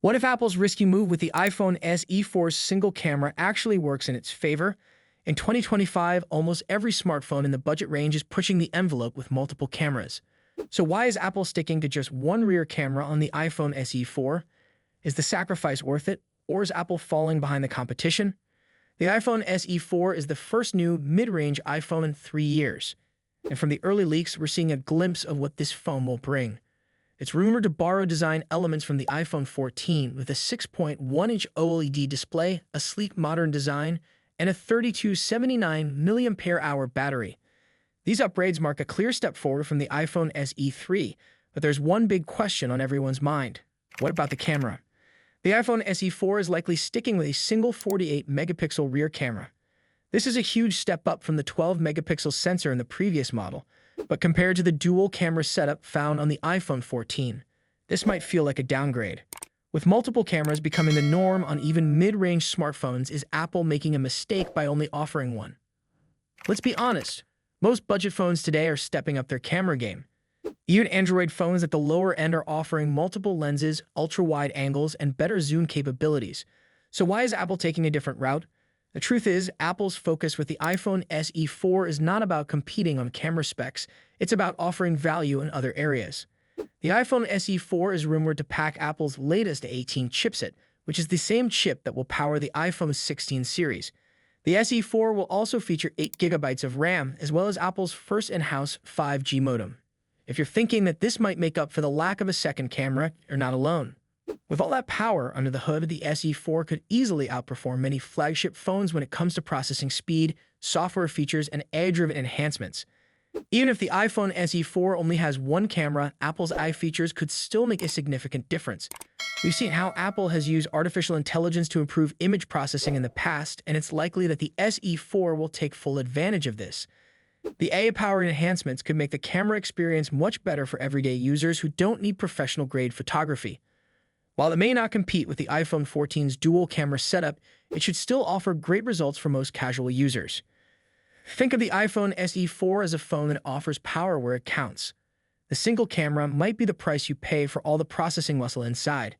What if Apple's risky move with the iPhone SE 4's single camera actually works in its favor? In 2025, almost every smartphone in the budget range is pushing the envelope with multiple cameras. So why is Apple sticking to just one rear camera on the iPhone SE 4? Is the sacrifice worth it, or is Apple falling behind the competition? The iPhone SE 4 is the first new mid-range iPhone in 3 years, and from the early leaks, we're seeing a glimpse of what this phone will bring. It's rumored to borrow design elements from the iPhone 14 with a 6.1-inch OLED display, a sleek modern design, and a 3279 mAh battery. These upgrades mark a clear step forward from the iPhone SE 3, but there's one big question on everyone's mind. What about the camera? The iPhone SE 4 is likely sticking with a single 48-megapixel rear camera. This is a huge step up from the 12-megapixel sensor in the previous model, but compared to the dual-camera setup found on the iPhone 14, this might feel like a downgrade. With multiple cameras becoming the norm on even mid-range smartphones, is Apple making a mistake by only offering one? Let's be honest, most budget phones today are stepping up their camera game. Even Android phones at the lower end are offering multiple lenses, ultra-wide angles, and better zoom capabilities. So why is Apple taking a different route? The truth is, Apple's focus with the iPhone SE 4 is not about competing on camera specs, it's about offering value in other areas. The iPhone SE 4 is rumored to pack Apple's latest A18 chipset, which is the same chip that will power the iPhone 16 series. The SE 4 will also feature 8 GB of RAM, as well as Apple's first in-house 5G modem. If you're thinking that this might make up for the lack of a second camera, you're not alone. With all that power under the hood, the SE 4 could easily outperform many flagship phones when it comes to processing speed, software features, and AI-driven enhancements. Even if the iPhone SE 4 only has one camera, Apple's AI features could still make a significant difference. We've seen how Apple has used artificial intelligence to improve image processing in the past, and it's likely that the SE 4 will take full advantage of this. The AI-powered enhancements could make the camera experience much better for everyday users who don't need professional-grade photography. While it may not compete with the iPhone 14's dual-camera setup, it should still offer great results for most casual users. Think of the iPhone SE 4 as a phone that offers power where it counts. The single camera might be the price you pay for all the processing muscle inside.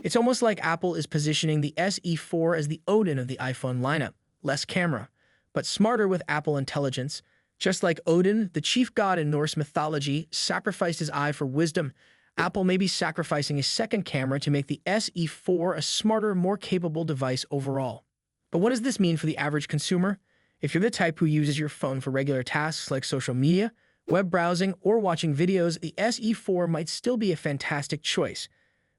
It's almost like Apple is positioning the SE 4 as the Odin of the iPhone lineup, less camera, but smarter with Apple Intelligence. Just like Odin, the chief god in Norse mythology, sacrificed his eye for wisdom, Apple may be sacrificing a second camera to make the SE 4 a smarter, more capable device overall. But what does this mean for the average consumer? If you're the type who uses your phone for regular tasks like social media, web browsing, or watching videos, the SE 4 might still be a fantastic choice.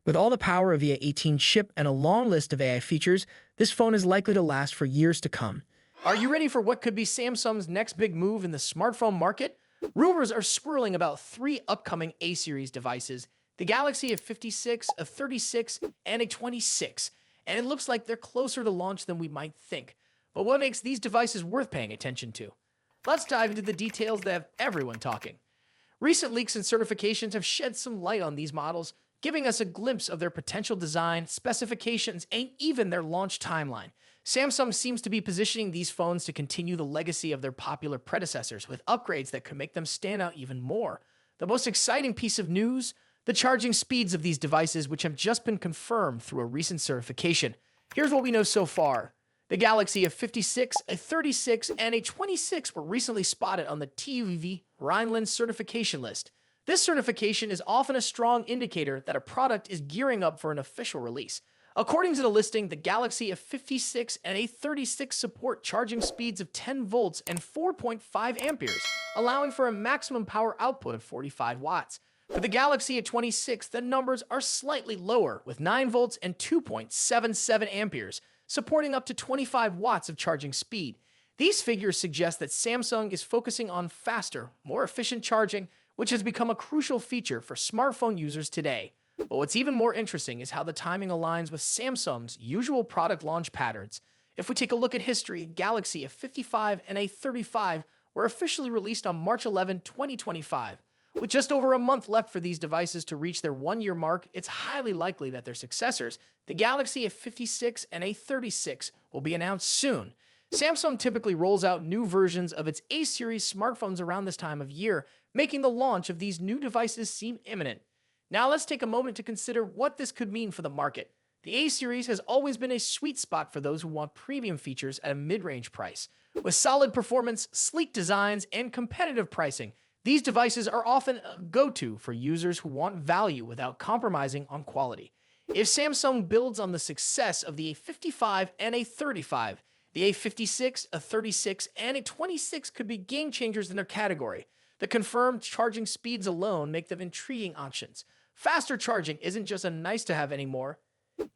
With all the power of the A18 chip and a long list of AI features, this phone is likely to last for years to come. Are you ready for what could be Samsung's next big move in the smartphone market? Rumors are swirling about 3 upcoming A-series devices, the Galaxy A56, A36, and A26, and it looks like they're closer to launch than we might think. But what makes these devices worth paying attention to? Let's dive into the details that have everyone talking. Recent leaks and certifications have shed some light on these models, giving us a glimpse of their potential design, specifications, and even their launch timeline. Samsung seems to be positioning these phones to continue the legacy of their popular predecessors with upgrades that could make them stand out even more. The most exciting piece of news? The charging speeds of these devices, which have just been confirmed through a recent certification. Here's what we know so far. The Galaxy A56, A36, and A26 were recently spotted on the TÜV Rheinland certification list. This certification is often a strong indicator that a product is gearing up for an official release. According to the listing, the Galaxy A56 and A36 support charging speeds of 10 volts and 4.5 amperes, allowing for a maximum power output of 45 watts. For the Galaxy A26, the numbers are slightly lower, with 9 volts and 2.77 amperes, supporting up to 25 watts of charging speed. These figures suggest that Samsung is focusing on faster, more efficient charging, which has become a crucial feature for smartphone users today. But what's even more interesting is how the timing aligns with Samsung's usual product launch patterns. If we take a look at history, Galaxy A55 and A35 were officially released on March 11, 2025. With just over a month left for these devices to reach their 1-year mark, it's highly likely that their successors, the Galaxy A56 and A36, will be announced soon. Samsung typically rolls out new versions of its A-series smartphones around this time of year, making the launch of these new devices seem imminent. Now let's take a moment to consider what this could mean for the market. The A series has always been a sweet spot for those who want premium features at a mid-range price. With solid performance, sleek designs, and competitive pricing, these devices are often a go-to for users who want value without compromising on quality. If Samsung builds on the success of the A55 and A35, the A56, A36, and A26 could be game changers in their category. The confirmed charging speeds alone make them intriguing options. Faster charging isn't just a nice to have anymore,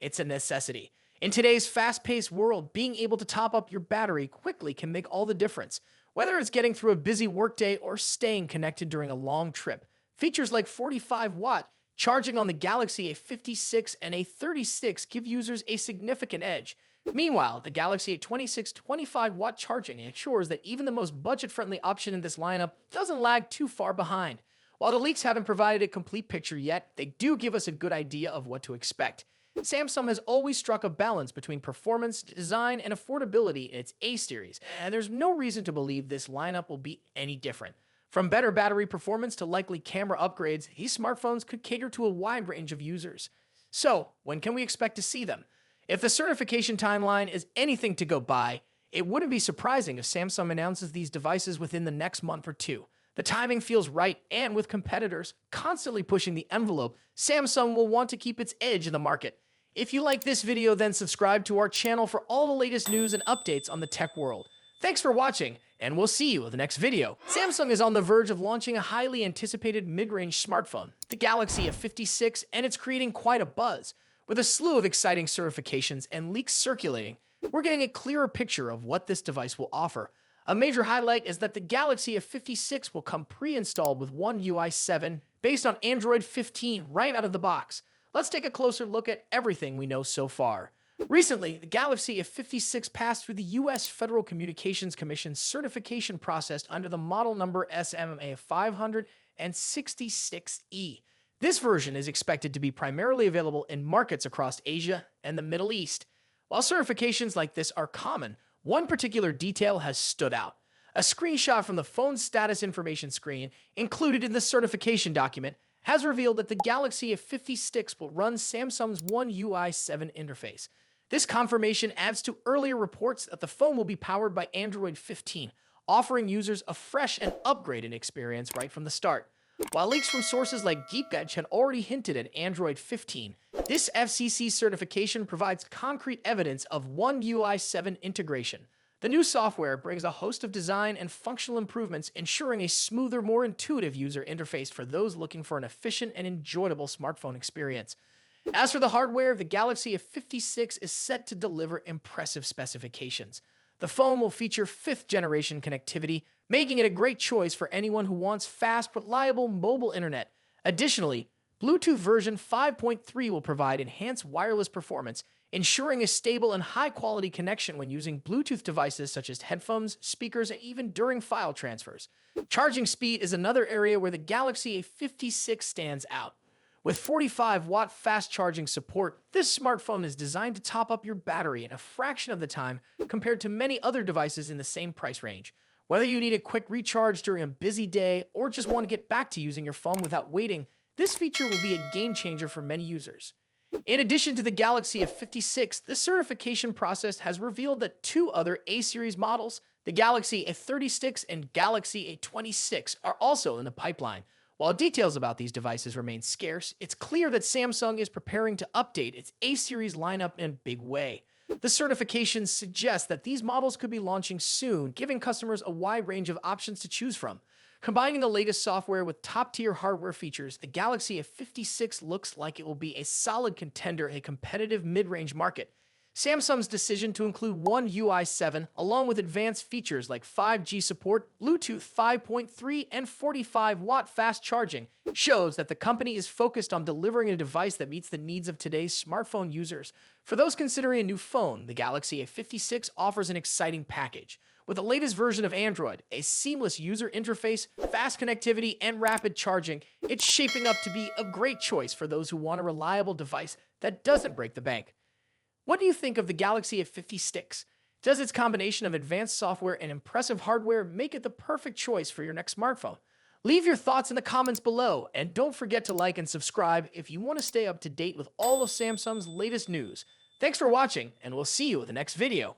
it's a necessity. In today's fast-paced world, being able to top up your battery quickly can make all the difference. Whether it's getting through a busy workday or staying connected during a long trip, features like 45-watt charging on the Galaxy A56 and A36 give users a significant edge. Meanwhile, the Galaxy A26 25-watt charging ensures that even the most budget-friendly option in this lineup doesn't lag too far behind. While the leaks haven't provided a complete picture yet, they do give us a good idea of what to expect. Samsung has always struck a balance between performance, design, and affordability in its A series, and there's no reason to believe this lineup will be any different. From better battery performance to likely camera upgrades, these smartphones could cater to a wide range of users. So, when can we expect to see them? If the certification timeline is anything to go by, it wouldn't be surprising if Samsung announces these devices within the next month or two. The timing feels right, and with competitors constantly pushing the envelope, Samsung will want to keep its edge in the market. If you like this video, then subscribe to our channel for all the latest news and updates on the tech world. Thanks for watching, and we'll see you in the next video. Samsung is on the verge of launching a highly anticipated mid-range smartphone, the Galaxy A56, and it's creating quite a buzz. With a slew of exciting certifications and leaks circulating, we're getting a clearer picture of what this device will offer. A major highlight is that the Galaxy A56 will come pre-installed with One UI 7 based on Android 15 right out of the box. Let's take a closer look at everything we know so far. Recently, the Galaxy A56 passed through the U.S. Federal Communications Commission certification process under the model number SMA 566E. This version is expected to be primarily available in markets across Asia and the Middle East. While certifications like this are common, one particular detail has stood out. A screenshot from the phone's status information screen included in the certification document has revealed that the Galaxy A56 will run Samsung's One UI 7 interface. This confirmation adds to earlier reports that the phone will be powered by Android 15, offering users a fresh and upgraded experience right from the start. While leaks from sources like Geekbench had already hinted at Android 15, this FCC certification provides concrete evidence of One UI 7 integration. The new software brings a host of design and functional improvements, ensuring a smoother, more intuitive user interface for those looking for an efficient and enjoyable smartphone experience. As for the hardware, the Galaxy A56 is set to deliver impressive specifications. The phone will feature 5th-generation connectivity, making it a great choice for anyone who wants fast, reliable mobile internet. Additionally, Bluetooth version 5.3 will provide enhanced wireless performance, ensuring a stable and high-quality connection when using Bluetooth devices such as headphones, speakers, and even during file transfers. Charging speed is another area where the Galaxy A56 stands out. With 45-watt fast charging support, this smartphone is designed to top up your battery in a fraction of the time compared to many other devices in the same price range. Whether you need a quick recharge during a busy day or just want to get back to using your phone without waiting, this feature will be a game changer for many users. In addition to the Galaxy A56, the certification process has revealed that 2 other A-series models, the Galaxy A36 and Galaxy A26, are also in the pipeline. While details about these devices remain scarce, it's clear that Samsung is preparing to update its A-series lineup in a big way. The certifications suggest that these models could be launching soon, giving customers a wide range of options to choose from. Combining the latest software with top-tier hardware features, the Galaxy A56 looks like it will be a solid contender in a competitive mid-range market. Samsung's decision to include One UI 7, along with advanced features like 5G support, Bluetooth 5.3, and 45-watt fast charging, shows that the company is focused on delivering a device that meets the needs of today's smartphone users. For those considering a new phone, the Galaxy A56 offers an exciting package. With the latest version of Android, a seamless user interface, fast connectivity, and rapid charging, it's shaping up to be a great choice for those who want a reliable device that doesn't break the bank. What do you think of the Galaxy A56? Does its combination of advanced software and impressive hardware make it the perfect choice for your next smartphone? Leave your thoughts in the comments below, and don't forget to like and subscribe if you want to stay up to date with all of Samsung's latest news. Thanks for watching, and we'll see you in the next video.